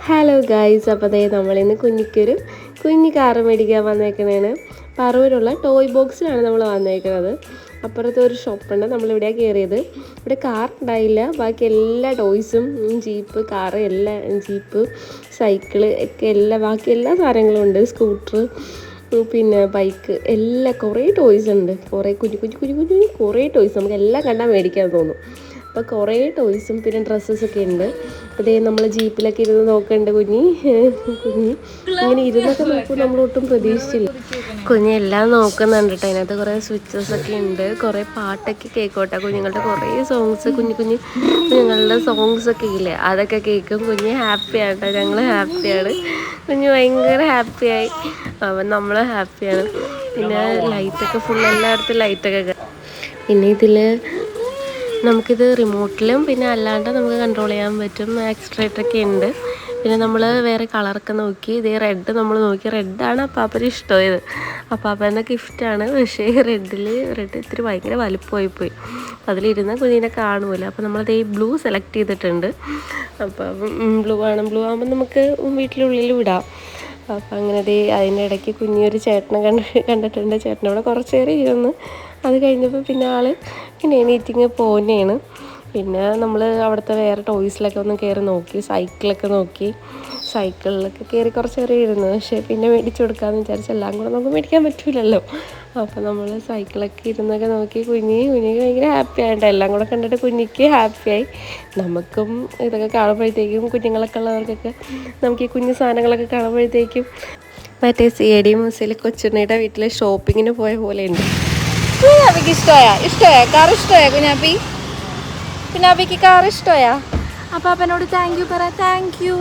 Hello guys, അപ്പോൾ അതേ നമ്മളിന്ന് കുഞ്ഞിക്കൊരു കുഞ്ഞി കാറ് മേടിക്കാൻ വന്നേക്കണേണ്. പറവൂരുള്ള ടോയ് ബോക്സിലാണ് നമ്മൾ വന്നേക്കുന്നത്. അപ്പുറത്തെ ഒരു ഷോപ്പുണ്ട്, നമ്മളിവിടെയാണ് കയറിയത്. ഇവിടെ കാർ ഉണ്ടായില്ല, ബാക്കി എല്ലാ ടോയ്സും, ജീപ്പ്, കാറ്, എല്ലാ ജീപ്പ്, സൈക്കിള് ഒക്കെ ബാക്കി എല്ലാ സാധനങ്ങളും ഉണ്ട്. സ്കൂട്ടർ, പിന്നെ ബൈക്ക്, എല്ലാം കുറേ ടോയ്സ് ഉണ്ട്. കുറേ കുഞ്ഞു കുഞ്ഞു കുഞ്ഞു കുഞ്ഞു കുറേ ടോയ്സ്, നമുക്ക് എല്ലാം കണ്ടാൽ മേടിക്കാൻ തോന്നും. അപ്പോൾ കുറേ ടോയ്സും പിന്നെ ഡ്രസ്സസൊക്കെ ഉണ്ട്. അതേ നമ്മൾ ജീപ്പിലൊക്കെ ഇരുന്ന് നോക്കണ്ട്. കുഞ്ഞി ഇങ്ങനെ ഇരുന്നൊക്കെ നോക്കും, നമ്മളൊട്ടും പ്രതീക്ഷിച്ചില്ല. കുഞ്ഞെല്ലാം നോക്കുന്നുണ്ട് കേട്ടോ. അതിനകത്ത് കുറേ സ്വിച്ചസൊക്കെ ഉണ്ട്, കുറേ പാട്ടൊക്കെ കേൾക്കോട്ടെ. കുഞ്ഞുങ്ങളുടെ കുറേ സോങ്സ്, കുഞ്ഞുങ്ങളുടെ സോങ്സൊക്കെ ഇല്ലേ, അതൊക്കെ കേൾക്കും. കുഞ്ഞ് ഹാപ്പിയാണ് കേട്ടോ. ഞങ്ങൾ ഹാപ്പിയാണ്. കുഞ്ഞ് ഭയങ്കര ഹാപ്പിയായി, നമ്മൾ ഹാപ്പിയാണ്. പിന്നെ ലൈറ്റൊക്കെ ഫുൾ, എല്ലായിടത്തും ലൈറ്റൊക്കെ. പിന്നെ ഇതിൽ നമുക്കിത് റിമോട്ടിലും പിന്നെ അല്ലാണ്ട് നമുക്ക് കൺട്രോൾ ചെയ്യാൻ പറ്റും. ആക്സിലറേറ്ററൊക്കെ ഉണ്ട്. പിന്നെ നമ്മൾ വേറെ കളറൊക്കെ നോക്കി. ഇതേ റെഡ് നമ്മൾ നോക്കി. റെഡാണ് അപ്പാപ്പന് ഇഷ്ടമായത്. അപ്പാപ്പൻ്റെ ഗിഫ്റ്റാണ്. പക്ഷേ റെഡ് ഇത്തിരി ഭയങ്കര വലുപ്പമായിപ്പോയി. അതിലിരുന്ന കുഞ്ഞിനെ കാണുമല്ലോ. അപ്പോൾ നമ്മളത് ബ്ലൂ സെലക്ട് ചെയ്തിട്ടുണ്ട്. അപ്പം ബ്ലൂ ആകുമ്പോൾ നമുക്ക് വീട്ടിലുള്ളിൽ വിടാം. അപ്പം അങ്ങനെ അതിൻ്റെ ഇടയ്ക്ക് കുഞ്ഞൊരു ചേട്ടനെ കണ്ടിട്ടുണ്ട്. ചേട്ടനോട് കുറച്ച് നേരം ഇരുന്ന്. അത് കഴിഞ്ഞപ്പോൾ പിന്നെ ആൾ പിന്നെ എണീറ്റിങ് പോകുന്നതാണ്. പിന്നെ നമ്മൾ അവിടുത്തെ വേറെ ടോയ്സിലൊക്കെ ഒന്ന് കയറി നോക്കി. സൈക്കിളൊക്കെ നോക്കി. സൈക്കിളിലൊക്കെ കയറി കുറച്ച് നേരം ഇരുന്നു. പക്ഷേ പിന്നെ മേടിച്ചു കൊടുക്കാമെന്ന് വിചാരിച്ചു. എല്ലാം കൂടെ നമുക്ക് മേടിക്കാൻ പറ്റില്ലല്ലോ. അപ്പോൾ നമ്മൾ സൈക്കിളൊക്കെ ഇരുന്നൊക്കെ നോക്കി. കുഞ്ഞിക്ക് ഭയങ്കര ഹാപ്പി ആയിട്ട് എല്ലാം കൂടെ കണ്ടിട്ട് കുഞ്ഞിക്ക് ഹാപ്പിയായി. നമുക്കും ഇതൊക്കെ കാണുമ്പോഴത്തേക്കും, കുഞ്ഞുങ്ങളൊക്കെ ഉള്ളവർക്കൊക്കെ നമുക്ക് ഈ കുഞ്ഞു സാധനങ്ങളൊക്കെ കാണുമ്പോഴത്തേക്കും മറ്റേ CID മ്യൂസിയത്തിൽ കൊച്ചുണ്ണിയുടെ വീട്ടിൽ ഷോപ്പിങ്ങിന് പോയ പോലെയുണ്ട്. കുഞ്ഞാപ്പിക്ക് ഇഷ്ടമായ കാർ ഇഷ്ടമായ കുഞ്ഞാപ്പിക്ക് കാർ ഇഷ്ടമായ? അപ്പം അപ്പനോട് താങ്ക് യു പറ. Thank you.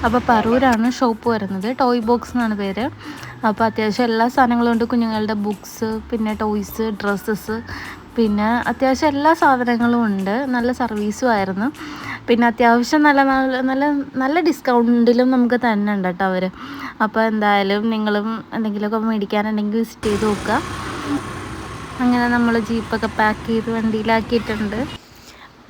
അപ്പോൾ പറവൂരാണ് ഷോപ്പ് വരുന്നത്. ടോയ് ബോക്സ് എന്നാണ് പേര്. അപ്പോൾ അത്യാവശ്യം എല്ലാ സാധനങ്ങളും ഉണ്ട്. കുഞ്ഞുങ്ങളുടെ ബുക്സ്, പിന്നെ ടോയ്സ്, ഡ്രസ്സസ്, പിന്നെ അത്യാവശ്യം എല്ലാ സാധനങ്ങളും ഉണ്ട്. നല്ല സർവീസും ആയിരുന്നു. പിന്നെ അത്യാവശ്യം നല്ല ഡിസ്കൗണ്ടിലും നമുക്ക് തന്നെ ഉണ്ട് കേട്ടോ അവർ. അപ്പോൾ എന്തായാലും നിങ്ങളും എന്തെങ്കിലുമൊക്കെ മേടിക്കാനുണ്ടെങ്കിൽ വിസിറ്റ് ചെയ്ത് നോക്കുക. അങ്ങനെ നമ്മൾ ജീപ്പൊക്കെ പാക്ക് ചെയ്ത് വണ്ടിയിലാക്കിയിട്ടുണ്ട്.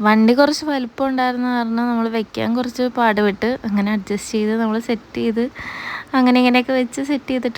വണ്ടി കുറച്ച് വലിപ്പം ഉണ്ടായിരുന്ന കാരണം നമ്മൾ വെക്കാൻ കുറച്ച് പാടുപെട്ട്. അങ്ങനെ അഡ്ജസ്റ്റ് ചെയ്ത് നമ്മൾ സെറ്റ് ചെയ്ത് അങ്ങനെ ഇങ്ങനെയൊക്കെ വെച്ച് സെറ്റ് ചെയ്തിട്ടുണ്ട്.